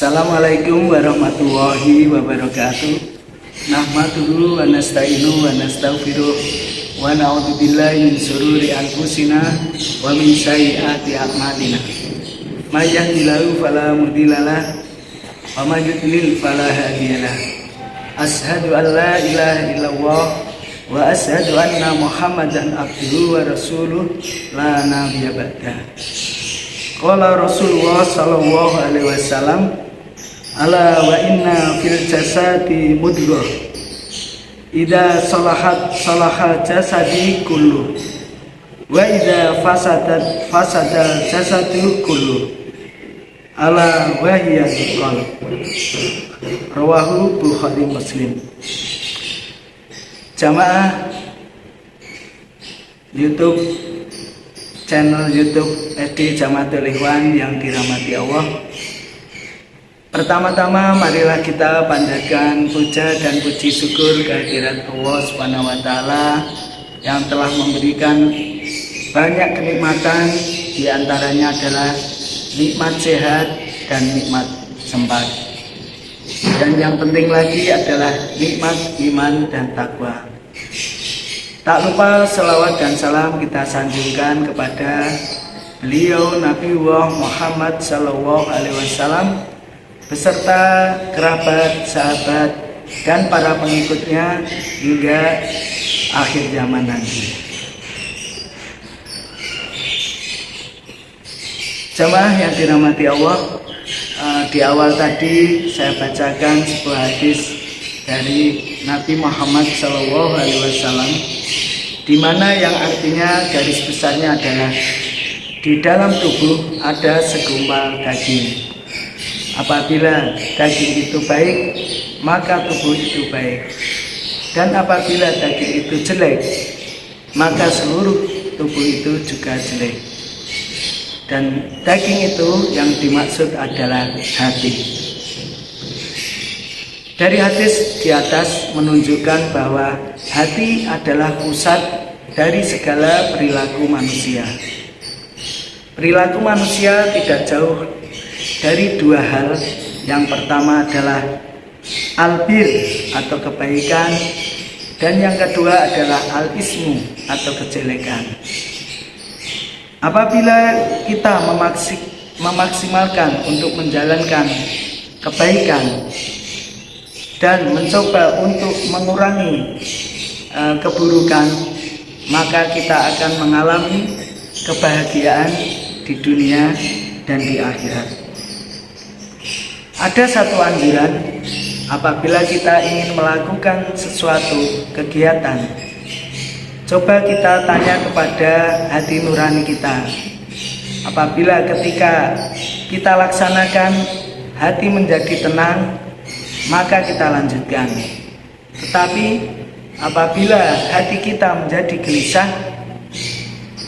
Assalamualaikum warahmatullahi wabarakatuh. Nahmaduhu wa nasta'inu wa nastaghfiruh wa na'udzu billahi min syururi anfusina wa min sayyiati a'malina. May yahdihillahu fala mudhillalah wa may yudlil fala hadiyalah. Asyhadu an la ilaha illallah wa asyhadu anna Muhammadan abduhu wa rasuluh la nabiyya ba'da. Qala Rasulullah sallallahu alaihi wasallam, ala wa inna fil jasadi mudghah idza salahat jasadi kullu wa idza fasada jasadu kullu ala wa hiya qalb. Rawahu Bukhari Muslim. Jamaah YouTube, channel YouTube SD Jamaatul Ikhwan yang dirahmati Allah. Pertama-tama marilah kita panjatkan puja dan puji syukur kehadirat Allah Subhanahu wa taala yang telah memberikan banyak kenikmatan, di antaranya adalah nikmat sehat dan nikmat sempat. Dan yang penting lagi adalah nikmat iman dan takwa. Tak lupa selawat dan salam kita sanjungkan kepada beliau Nabiullah Muhammad sallallahu alaihi wasallam beserta kerabat, sahabat, dan para pengikutnya hingga akhir zaman nanti. Jamaah yang dirahmati Allah, di awal tadi saya bacakan sebuah hadis dari Nabi Muhammad SAW, di mana yang artinya garis besarnya adalah di dalam tubuh ada segumpal daging. Apabila daging itu baik, maka tubuh itu baik. Dan apabila daging itu jelek, maka seluruh tubuh itu juga jelek. Dan daging itu yang dimaksud adalah hati. Dari hadis di atas menunjukkan bahwa hati adalah pusat dari segala perilaku manusia. Perilaku manusia tidak jauh dari dua hal. Yang pertama adalah albir atau kebaikan, dan yang kedua adalah al-ismu atau kejelekan. Apabila kita memaksimalkan untuk menjalankan kebaikan dan mencoba untuk mengurangi keburukan, maka kita akan mengalami kebahagiaan di dunia dan di akhirat. Ada satu anjuran, apabila kita ingin melakukan sesuatu kegiatan, coba kita tanya kepada hati nurani kita. Apabila ketika kita laksanakan hati menjadi tenang, maka kita lanjutkan. Tetapi apabila hati kita menjadi gelisah,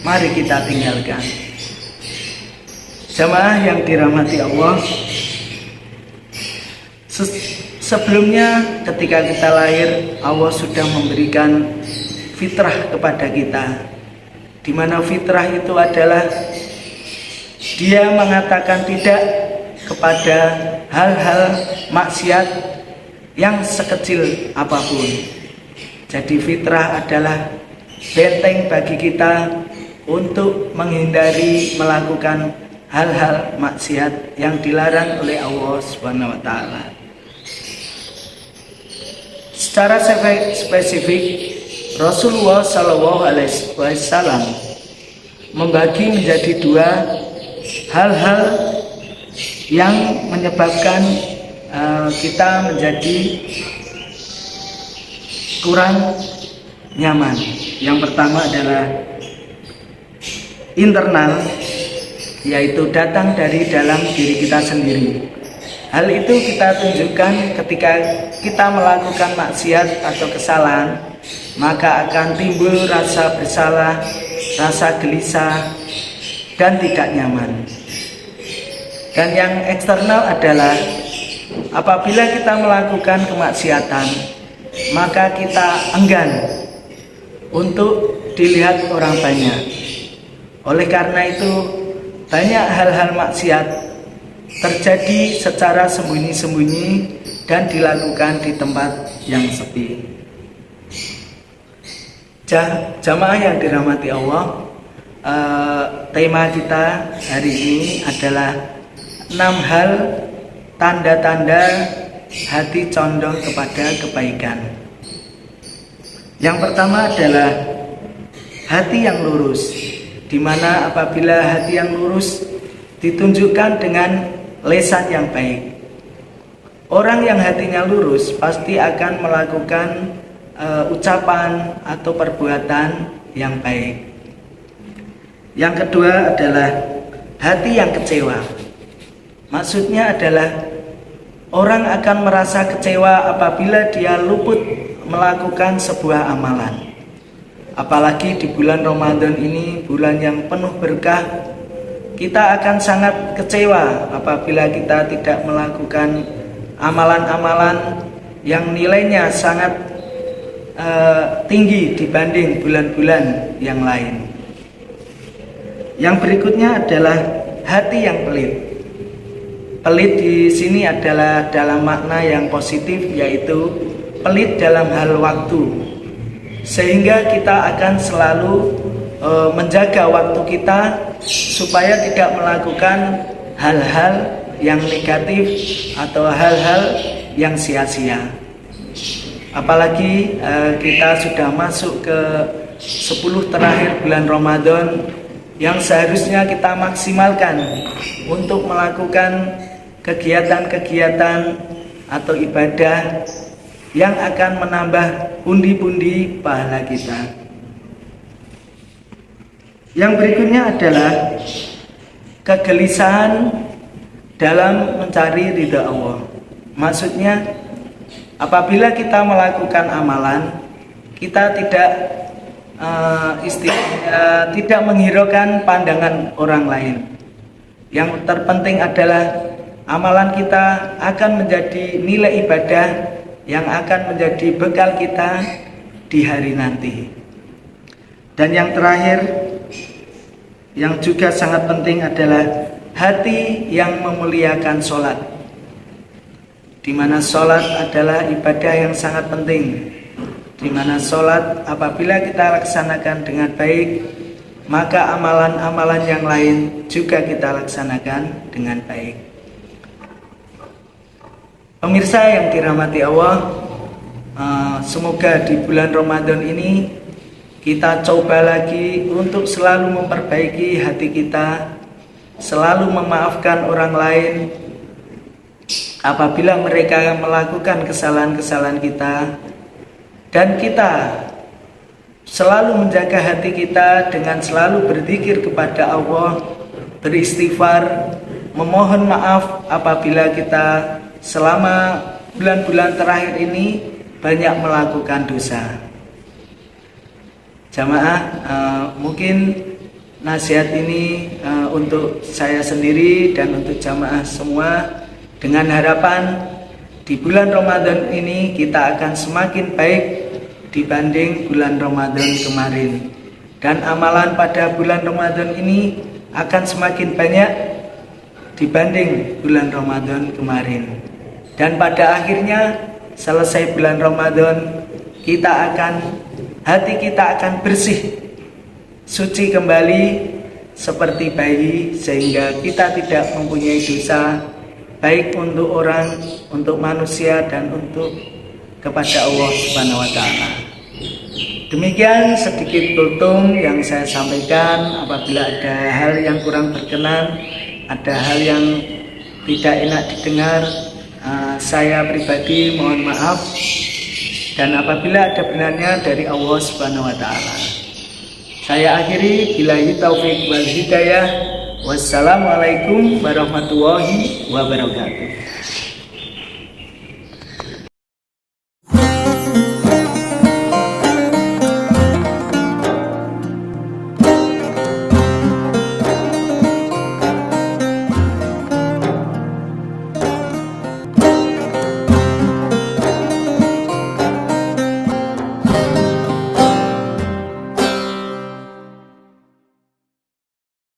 mari kita tinggalkan. Jamaah yang dirahmati Allah, sebelumnya ketika kita lahir, Allah sudah memberikan fitrah kepada kita, di mana fitrah itu adalah dia mengatakan tidak kepada hal-hal maksiat yang sekecil apapun. Jadi fitrah adalah benteng bagi kita untuk menghindari melakukan hal-hal maksiat yang dilarang oleh Allah Subhanahu wa taala. Secara spesifik, Rasulullah Shallallahu Alaihi Wasallam membagi menjadi dua hal-hal yang menyebabkan kita menjadi kurang nyaman. Yang pertama adalah internal, yaitu datang dari dalam diri kita sendiri. Hal itu kita tunjukkan ketika kita melakukan maksiat atau kesalahan, maka akan timbul rasa bersalah, rasa gelisah, dan tidak nyaman. Dan yang eksternal adalah apabila kita melakukan kemaksiatan, maka kita enggan untuk dilihat orang banyak. Oleh karena itu, banyak hal-hal maksiat terjadi secara sembunyi-sembunyi dan dilakukan di tempat yang sepi. Jamaah yang dirahmati Allah, tema kita hari ini adalah 6 hal tanda-tanda hati condong kepada kebaikan. Yang pertama adalah hati yang lurus, di mana apabila hati yang lurus ditunjukkan dengan lisan yang baik. Orang yang hatinya lurus pasti akan melakukan ucapan atau perbuatan yang baik. Yang kedua adalah hati yang kecewa. Maksudnya adalah orang akan merasa kecewa apabila dia luput melakukan sebuah amalan. Apalagi di bulan Ramadan ini, bulan yang penuh berkah, kita akan sangat kecewa apabila kita tidak melakukan amalan-amalan yang nilainya sangat tinggi dibanding bulan-bulan yang lain. Yang berikutnya adalah hati yang pelit. Pelit di sini adalah dalam makna yang positif, yaitu pelit dalam hal waktu, sehingga kita akan selalu menjaga waktu kita supaya tidak melakukan hal-hal yang negatif atau hal-hal yang sia-sia. Apalagi kita sudah masuk ke 10 terakhir bulan Ramadan yang seharusnya kita maksimalkan untuk melakukan kegiatan-kegiatan atau ibadah yang akan menambah pundi-pundi pahala kita. Yang berikutnya adalah kegelisahan dalam mencari ridha Allah. Maksudnya, apabila kita melakukan amalan, kita tidak menghiraukan pandangan orang lain. Yang terpenting adalah amalan kita akan menjadi nilai ibadah yang akan menjadi bekal kita di hari nanti. Dan yang terakhir, yang juga sangat penting adalah hati yang memuliakan sholat, di mana sholat adalah ibadah yang sangat penting, di mana sholat apabila kita laksanakan dengan baik, maka amalan-amalan yang lain juga kita laksanakan dengan baik. Pemirsa yang dirahmati Allah, semoga di bulan Ramadan ini kita coba lagi untuk selalu memperbaiki hati kita, selalu memaafkan orang lain apabila mereka melakukan kesalahan-kesalahan kita, dan kita selalu menjaga hati kita dengan selalu berzikir kepada Allah, beristighfar, memohon maaf apabila kita selama bulan-bulan terakhir ini banyak melakukan dosa. Jamaah, mungkin nasihat ini untuk saya sendiri dan untuk jamaah semua, dengan harapan di bulan Ramadan ini kita akan semakin baik dibanding bulan Ramadan kemarin, dan amalan pada bulan Ramadan ini akan semakin banyak dibanding bulan Ramadan kemarin. Dan pada akhirnya selesai bulan Ramadan, hati kita akan bersih, suci kembali seperti bayi, sehingga kita tidak mempunyai dosa baik untuk orang, untuk manusia, dan untuk kepada Allah Subhanahu wa Ta'ala. Demikian sedikit kultum yang saya sampaikan. Apabila ada hal yang kurang berkenan, ada hal yang tidak enak didengar, saya pribadi mohon maaf. Dan apabila ada benarnya dari Allah Subhanahu wa Ta'ala. Saya akhiri, billahi taufiq wal hidayah. Wassalamualaikum warahmatullahi wabarakatuh.